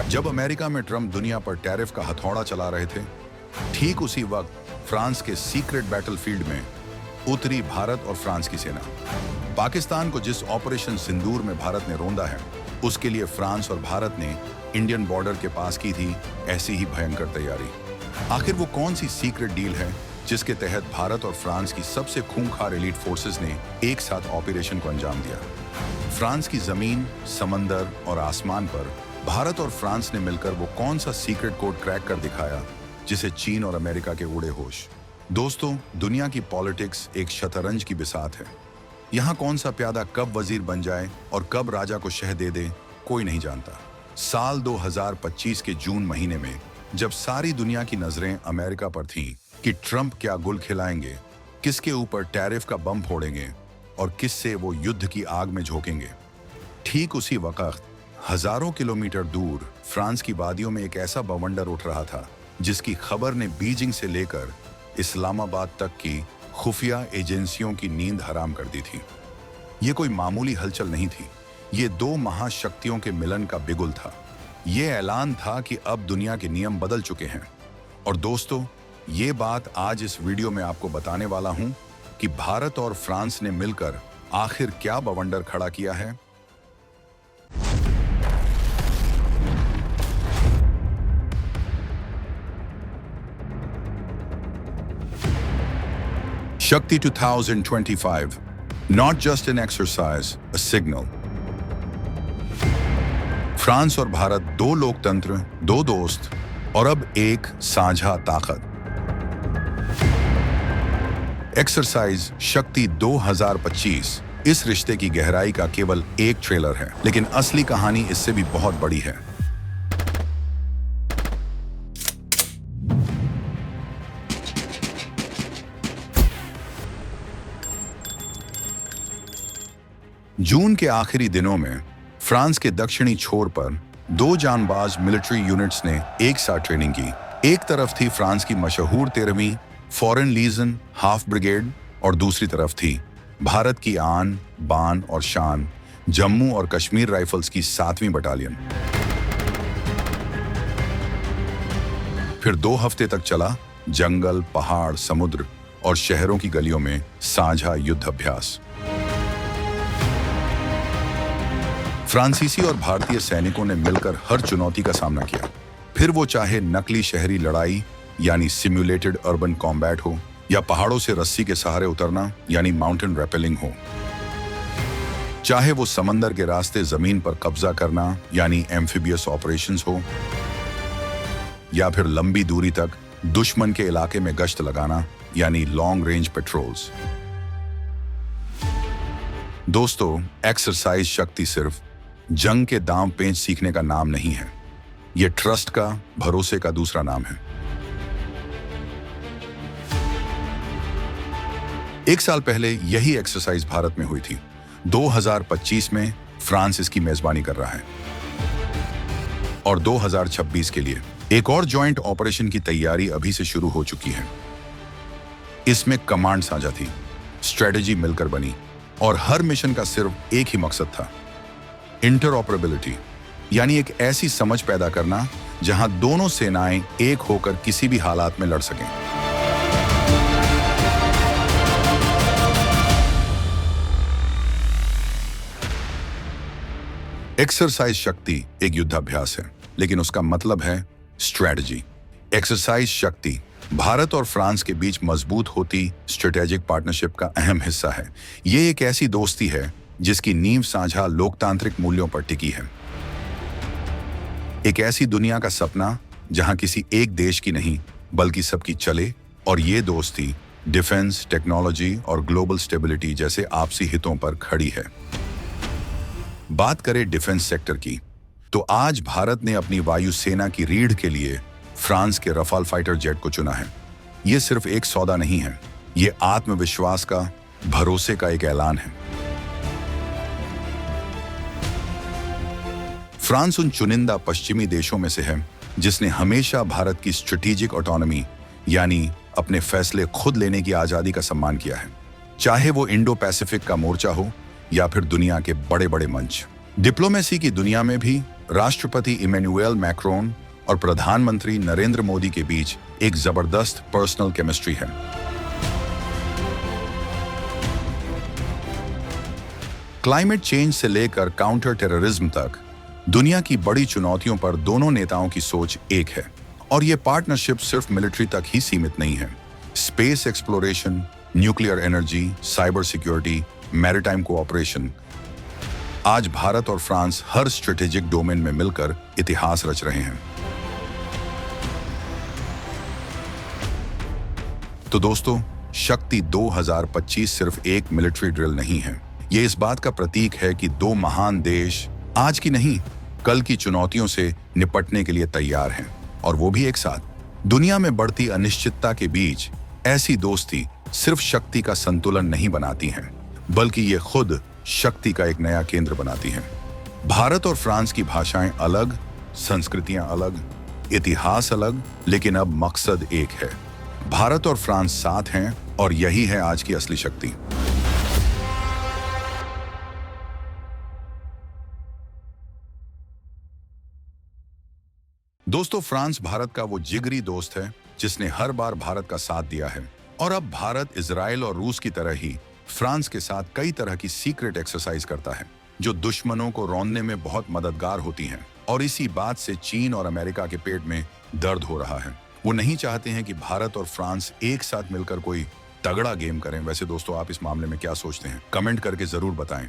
जब अमेरिका में ट्रंप दुनिया पर टैरिफ का हथौड़ा चला रहे थे, ठीक उसी वक्त फ्रांस के सीक्रेट बैटलफील्ड में उतरी भारत और फ्रांस की सेना। पाकिस्तान को जिस ऑपरेशन सिंदूर में भारत ने रोंदा है, उसके लिए फ्रांस और भारत ने इंडियन बॉर्डर के पास की थी ऐसी ही भयंकर तैयारी। आखिर वो कौन सी सीक्रेट डील है जिसके तहत भारत और फ्रांस की सबसे खूंखार एलीट फोर्सेस ने एक साथ ऑपरेशन को अंजाम दिया? फ्रांस की जमीन, समंदर और आसमान पर भारत और फ्रांस ने मिलकर वो कौन सा सीक्रेट कोड क्रैक कर दिखाया जिसे चीन और अमेरिका के उड़े होश? दोस्तों, दुनिया की पॉलिटिक्स एक शतरंज की बिसात है। यहाँ कौन सा प्यादा कब वजीर बन जाए और कब राजा को शह दे दे, कोई नहीं जानता। साल 2025 के जून महीने में जब सारी दुनिया की नजरें अमेरिका पर थीं कि ट्रंप क्या गुल खिलाएंगे, किसके ऊपर टैरिफ का बम फोड़ेंगे और किससे वो युद्ध की आग में झोंकेंगे, ठीक उसी वक्त हजारों किलोमीटर दूर फ्रांस की वादियों में एक ऐसा बवंडर उठ रहा था जिसकी खबर ने बीजिंग से लेकर इस्लामाबाद तक की खुफिया एजेंसियों की नींद हराम कर दी थी। ये कोई मामूली हलचल नहीं थी, ये दो महाशक्तियों के मिलन का बिगुल था। ये ऐलान था कि अब दुनिया के नियम बदल चुके हैं। और दोस्तों, ये बात आज इस वीडियो में आपको बताने वाला हूं कि भारत और फ्रांस ने मिलकर आखिर क्या बवंडर खड़ा किया है। Shakti 2025, not just an exercise, a signal. France और भारत, दो लोकतंत्र, दो दोस्त और अब एक साझा ताकत। एक्सरसाइज शक्ति 2025 इस रिश्ते की गहराई का केवल एक ट्रेलर है, लेकिन असली कहानी इससे भी बहुत बड़ी है। जून के आखिरी दिनों में फ्रांस के दक्षिणी छोर पर दो जानबाज मिलिट्री यूनिट्स ने एक साथ ट्रेनिंग की। एक तरफ थी फ्रांस की मशहूर 13वीं फॉरेन लीजन हाफ ब्रिगेड और दूसरी तरफ थी भारत की आन, बान और शान जम्मू और कश्मीर राइफल्स की 7वीं बटालियन। फिर 2 हफ्ते तक चला जंगल, पहाड़, समुद्र और शहरों की गलियों में साझा युद्ध अभ्यास। फ्रांसीसी और भारतीय सैनिकों ने मिलकर हर चुनौती का सामना किया, फिर वो चाहे नकली शहरी लड़ाई यानी सिम्युलेटेड अर्बन कॉम्बैट हो, या पहाड़ों से रस्सी के सहारे उतरना यानी माउंटेन रैपेलिंग हो, चाहे वो समंदर के रास्ते जमीन पर कब्जा करना यानी एम्फिबियस ऑपरेशंस हो, या फिर लंबी दूरी तक दुश्मन के इलाके में गश्त लगाना यानी लॉन्ग रेंज पेट्रोल्स। दोस्तों, एक्सरसाइज शक्ति सिर्फ जंग के दांव पेंच सीखने का नाम नहीं है, यह ट्रस्ट का, भरोसे का दूसरा नाम है। 1 साल पहले यही एक्सरसाइज भारत में हुई थी। 2025 में फ्रांस इसकी मेजबानी कर रहा है और 2026 के लिए एक और जॉइंट ऑपरेशन की तैयारी अभी से शुरू हो चुकी है। इसमें कमांड साझा थी, स्ट्रेटेजी मिलकर बनी और हर मिशन का सिर्फ एक ही मकसद था, इंटरऑपरेबिलिटी, यानी एक ऐसी समझ पैदा करना जहां दोनों सेनाएं एक होकर किसी भी हालात में लड़ सकें। एक्सरसाइज शक्ति एक युद्धाभ्यास है, लेकिन उसका मतलब है स्ट्रेटजी। एक्सरसाइज शक्ति भारत और फ्रांस के बीच मजबूत होती स्ट्रेटेजिक पार्टनरशिप का अहम हिस्सा है। ये एक ऐसी दोस्ती है जिसकी नींव साझा लोकतांत्रिक मूल्यों पर टिकी है। एक ऐसी दुनिया का सपना जहां किसी एक देश की नहीं बल्कि सबकी चले, और ये दोस्ती डिफेंस, टेक्नोलॉजी और ग्लोबल स्टेबिलिटी जैसे आपसी हितों पर खड़ी है। बात करें डिफेंस सेक्टर की, तो आज भारत ने अपनी वायुसेना की रीढ़ के लिए फ्रांस के रफाल फाइटर जेट को चुना है। यह सिर्फ एक सौदा नहीं है, यह आत्मविश्वास का, भरोसे का एक ऐलान है। फ्रांस उन चुनिंदा पश्चिमी देशों में से है जिसने हमेशा भारत की स्ट्रेटेजिक ऑटोनॉमी यानी अपने फैसले खुद लेने की आजादी का सम्मान किया है, चाहे वो इंडो पैसिफिक का मोर्चा हो या फिर दुनिया के बड़े बड़े मंच। डिप्लोमेसी की दुनिया में भी राष्ट्रपति इमैनुएल मैक्रोन और प्रधानमंत्री नरेंद्र मोदी के बीच एक जबरदस्त पर्सनल केमिस्ट्री है। क्लाइमेट चेंज से लेकर काउंटर टेररिज्म तक दुनिया की बड़ी चुनौतियों पर दोनों नेताओं की सोच एक है, और ये पार्टनरशिप सिर्फ मिलिट्री तक ही सीमित नहीं है। Space exploration, nuclear energy, cyber security, maritime cooperation, आज भारत और फ्रांस हर स्ट्रेटेजिक डोमेन में मिलकर इतिहास रच रहे हैं। तो दोस्तों, शक्ति 2025 सिर्फ एक मिलिट्री ड्रिल नहीं है। ये इस बात का प्रतीक है कि दो महान देश आज की नहीं, कल की चुनौतियों से निपटने के लिए तैयार हैं, और वो भी एक साथ। दुनिया में बढ़ती अनिश्चितता के बीच ऐसी दोस्ती सिर्फ शक्ति का संतुलन नहीं बनाती है, बल्कि ये खुद शक्ति का एक नया केंद्र बनाती है। भारत और फ्रांस की भाषाएं अलग, संस्कृतियां अलग, इतिहास अलग, लेकिन अब मकसद एक है। भारत और फ्रांस साथ हैं, और यही है आज की असली शक्ति। दोस्तों, फ्रांस भारत का वो जिगरी दोस्त है जिसने हर बार भारत का साथ दिया है, और अब भारत इजराइल और रूस की तरह ही फ्रांस के साथ कई तरह की सीक्रेट एक्सरसाइज करता है, जो दुश्मनों को रौंदने में बहुत मददगार होती हैं। और इसी बात से चीन और अमेरिका के पेट में दर्द हो रहा है। वो नहीं चाहते हैं कि भारत और फ्रांस एक साथ मिलकर कोई तगड़ा गेम करें। वैसे दोस्तों, आप इस मामले में क्या सोचते हैं? कमेंट करके जरूर बताएं।